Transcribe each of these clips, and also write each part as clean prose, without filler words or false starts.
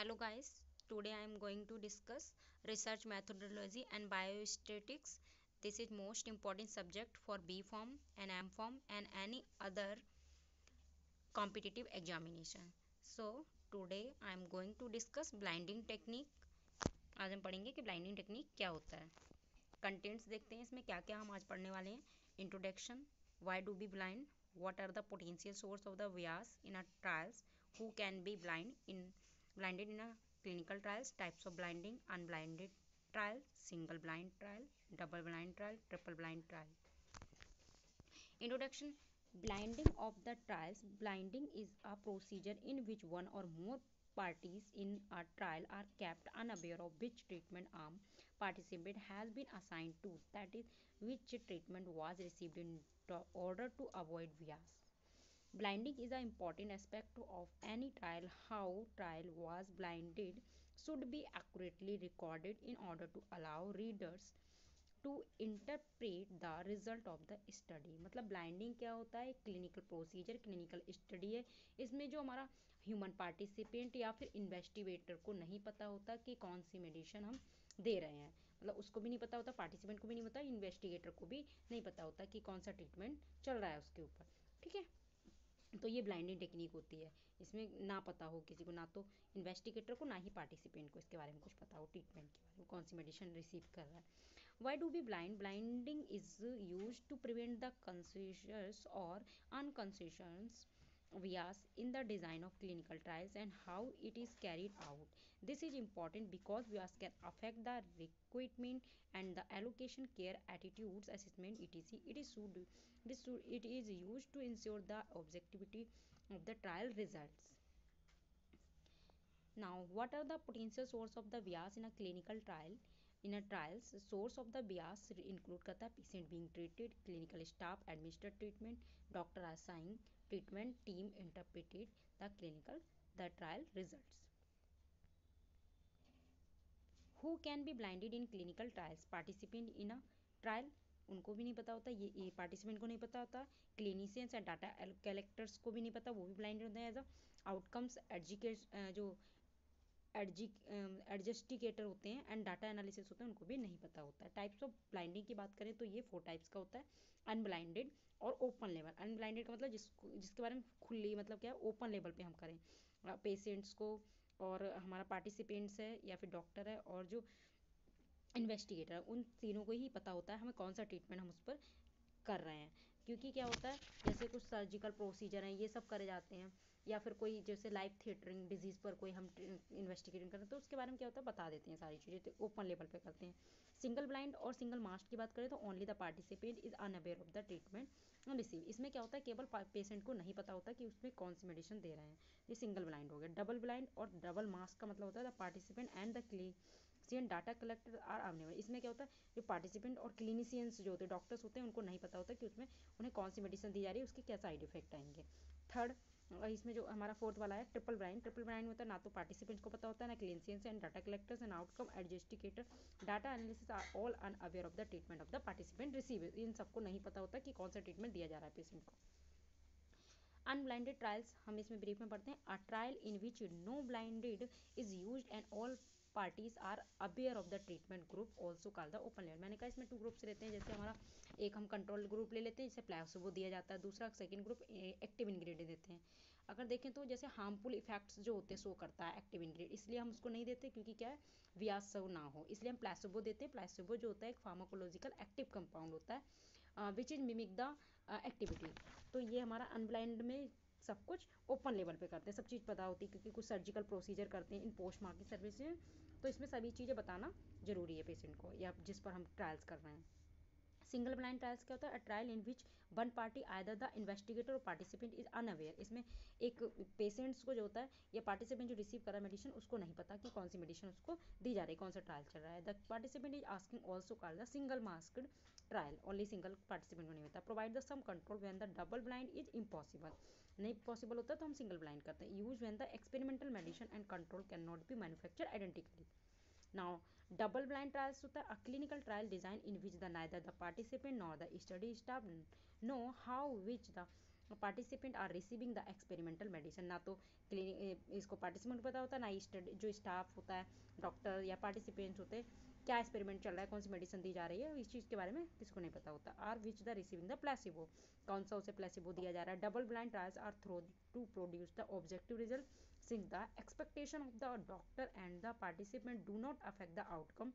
Hello guys, today I am going to discuss research methodology and biostatistics. This is most important subject for B Form and M Form and any other competitive examination. So today I am going to discuss blinding technique. आज हम पढ़ेंगे कि blinding technique क्या होता है. Contents देखते हैं इसमें क्या क्या हम आज पढ़ने वाले हैं. Introduction, why do be blind, what are the potential source of the bias in a trials, who can be blinded in a clinical trials, types of blinding, unblinded trial, single blind trial, double blind trial, triple blind trial. Introduction. Blinding of the trials. Blinding is a procedure in which one or more parties in a trial are kept unaware of which treatment arm participant has been assigned to, that is, which treatment was received in order to avoid bias. Blinding is an important aspect of any trial. How trial was blinded should be accurately recorded in order to allow readers to interpret the result of the study. मतलब blinding क्या होता है? Clinical procedure, clinical study है. इसमें जो हमारा human participant या फिर इन्वेस्टिगेटर को नहीं पता होता कि कौन सी मेडिसिन हम दे रहे हैं, मतलब उसको भी नहीं पता होता, पार्टिसिपेंट को भी नहीं पता, इन्वेस्टिगेटर को भी नहीं पता होता कि कौन सा ट्रीटमेंट चल रहा है उसके ऊपर. ठीक है, तो ये ब्लाइंडिंग टेक्निक होती है. इसमें ना पता हो किसी को, ना तो इन्वेस्टिगेटर को ना ही पार्टिसिपेंट को इसके बारे में कुछ पता हो, ट्रीटमेंट के बारे में, कौन सी मेडिसिन रिसीव कर रहा है. Why do be blind. Blinding is use to prevent the conscious और unconscious bias in the design of clinical trials and how it is carried out. This is important because bias can affect the recruitment and the allocation, care, attitudes, assessment, etc. It is used to ensure the objectivity of the trial results. Now, what are the potential source of the bias in a clinical trial? In a trials, source of the bias include करता है patient being treated, clinical staff administer treatment, doctor assign treatment, team interpreted the trial results. Who can be blinded in clinical trials? Participant in a trial, उनको भी नहीं पता होता, ये participant को नहीं पता होता. क्लिनिशियंस या डाटा कलेक्टर्स को भी नहीं पता, वो भी ब्लाइंड होते हैं. एज अ आउटकम्स जो एडजस्टिकेटर होते हैं एंड डाटा एनालिसिस होते हैं, उनको भी नहीं पता होता है. टाइप्स ऑफ ब्लाइंडिंग की बात करें तो ये 4 टाइप्स का होता है. अनब्लाइंडेड और ओपन लेवल. अनब्लाइंडेड का मतलब जिसके बारे में खुली, मतलब क्या है, ओपन लेवल पे हम करें पेशेंट्स को, और हमारा पार्टिसिपेंट्स है या फिर डॉक्टर है और जो इन्वेस्टिगेटर है, उन तीनों को ही पता होता है हमें कौन सा ट्रीटमेंट हम उस पर कर रहे हैं. क्योंकि क्या होता है, जैसे कुछ सर्जिकल प्रोसीजर हैं, ये सब करे जाते हैं, या फिर कोई जैसे लाइफ थ्रेटनिंग डिजीज़ पर कोई हम इन्वेस्टिगेटिंग करते हैं तो उसके बारे में क्या होता है बता देते हैं सारी चीज़ें, तो ओपन लेवल पे करते हैं. सिंगल ब्लाइंड और सिंगल मास्क की बात करें तो only the participant is unaware of the treatment receive. इसमें क्या होता है, केवल पेशेंट को नहीं पता होता कि उसमें कौन सी मेडिसिन दे रहे हैं. ये सिंगल ब्लाइंड हो गया. डबल ब्लाइंड और डबल मास्क का मतलब होता है the participant and the clinician data collector are available. इसमें क्या होता है, जो पार्टिसिपेंट और क्लिनिशियंस जो होते हैं, डॉक्टर्स होते हैं, उनको नहीं पता होता कि उसमें उन्हें कौन सी मेडिसिन दी जा रही है, उसके क्या साइड इफेक्ट आएंगे. थर्ड, इसमें जो हमारा फोर्थ वाला है ट्रिपल ब्लाइंड. ट्रिपल ब्लाइंड होता है ना तो पार्टिसिपेंट्स को पता होता है, ना clinicians and data collectors and outcome adjudicator data analysis are all unaware of the treatment of the participant receive. इन सबको नहीं पता होता कि कौन सा ट्रीटमेंट दिया जा रहा है पेशेंट को. अनब्लाइंडेड ट्रायल्स हम इसमें ब्रीफ में पढ़ते हैं. A trial in which no blinded is used and all parties are aware of the treatment group also called the open लेवल. मैंने कहा इसमें 2 ग्रुप्स रहते हैं. जैसे हमारा एक हम कंट्रोल ग्रुप ले लेते हैं जिसे प्लेसिबो दिया जाता है, दूसरा सेकंड ग्रुप एक्टिव इंग्रेडिएंट देते हैं. अगर देखें तो जैसे हार्मफुल इफेक्ट्स जो होते हैं शो करता है एक्टिव इंग्रेडिएंट, इसलिए हम उसको नहीं देते क्योंकि क्या है, बियास शो ना हो, इसलिए हम प्लेसिबो देते हैं. प्लेसिबो जो होता है एक फार्माकोलॉजिकल एक्टिव कंपाउंड होता है which is mimic the activity. तो ये हमारा अनब्लाइंड में सब कुछ ओपन लेवल पे करते हैं, सब चीज़ पता होती है क्योंकि कुछ सर्जिकल प्रोसीजर करते हैं इन पोस्ट मार्केट सर्विस में, तो इसमें सभी चीज़ें बताना जरूरी है पेशेंट को या जिस पर हम ट्रायल्स कर रहे हैं. सिंगल ब्लाइंड ट्रायल्स क्या होता है, अ trial in which one party either the investigator और पार्टिसिपेंट इज अनअवेयर. इसमें एक पेशेंट्स को जो होता है या पार्टिसिपेंट जो रिसीव कर रहा है मेडिसिन, उसको नहीं पता कि कौन सी मेडिसिन उसको दी जा रही है, कौन सा ट्रायल चल रहा है. The participant is asking also called the single masked trial. Only single participant को नहीं होता. Provide the some control when the double blind is impossible. नहीं पॉसिबल होता तो हम सिंगल ब्लाइंड करते हैं. Use when the experimental medicine and control can not be manufacture identically. Now, double blind trials होता है a clinical trial design in which the neither the participant nor the study staff know how which the participant are receiving the experimental medicine. ना तो इसको participant पता होता है, ना ही study जो स्टाफ होता है, डॉक्टर या पार्टिसिपेंट्स होते हैं, क्या एक्सपेरिमेंट चल रहा है, कौन सी मेडिसिन दी जा रही है, इस चीज़ के बारे में किसी को नहीं पता होता। Are which the receiving the placebo, कौन सा उसे प्लेसिबो दिया जा रहा है। Double blind trials are throw to produce the objective result since the expectation of the doctor and the participant do not affect the outcome,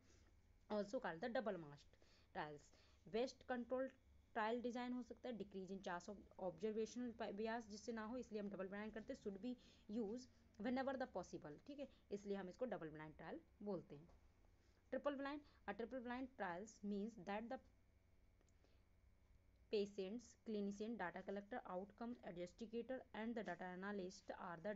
also called the double mask trials. Best control trial design हो सकता है, decrease in chance of observational bias जिससे ना हो, इसलिए हम डबल ब्लाइंड करते हैं। Should be use when ever the possible, ठीक है, इसलिए हम इसको डबल ब्लाइंड ट्रायल बोलते हैं। Triple blind, a triple blind trials means that the patients, clinician, data collector, outcomes investigator and the data analyst are the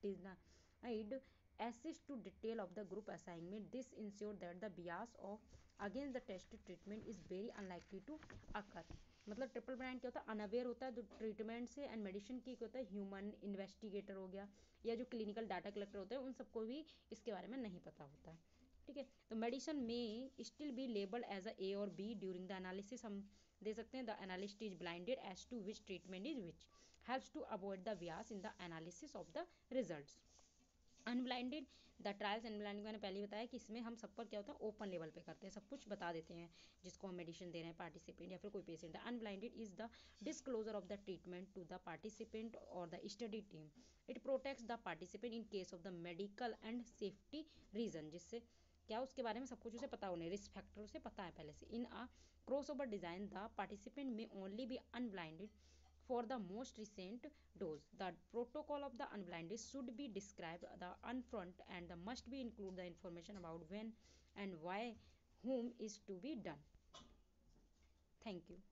denied access to detail of the group assignment. This ensure that the bias of against the tested treatment is very unlikely to occur. मतलब triple blind क्या होता है, unaware होता है जो treatment से and medicine की होता है, ह्यूमन इन्वेस्टिगेटर हो गया या जो क्लिनिकल डाटा कलेक्टर होते हैं उन सबको भी इसके बारे में नहीं पता होता है, ठीक है। तो मेडिसिन में still be label as A और बी ड्यूरिंग द एनालिसिस, हम दे सकते हैं the analyst is blinded as to which treatment is which, helps to avoid the bias in the analysis of the results. Unblinded, the trials unblinding मैंने पहले ही बताया कि इसमें हम सब पर क्या होता है, ओपन लेवल पे करते हैं, सब कुछ बता देते हैं जिसको हम मेडिसिन दे रहे हैं, पार्टिसिपेंट या फिर कोई पेशेंट है। Unblinded is the disclosure of the treatment to the participant और the study team. It protects the participant in case of the medical and safety reason, जिससे क्या उसके बारे में सब कुछ उसे पता होने, रिस्क फैक्टर उसे पता है पहले से। इन अ crossover design, the participant may only be unblinded for the most recent dose. The protocol of the unblinded should be described the upfront and the must be include the information about when and why whom is to be done. Thank you.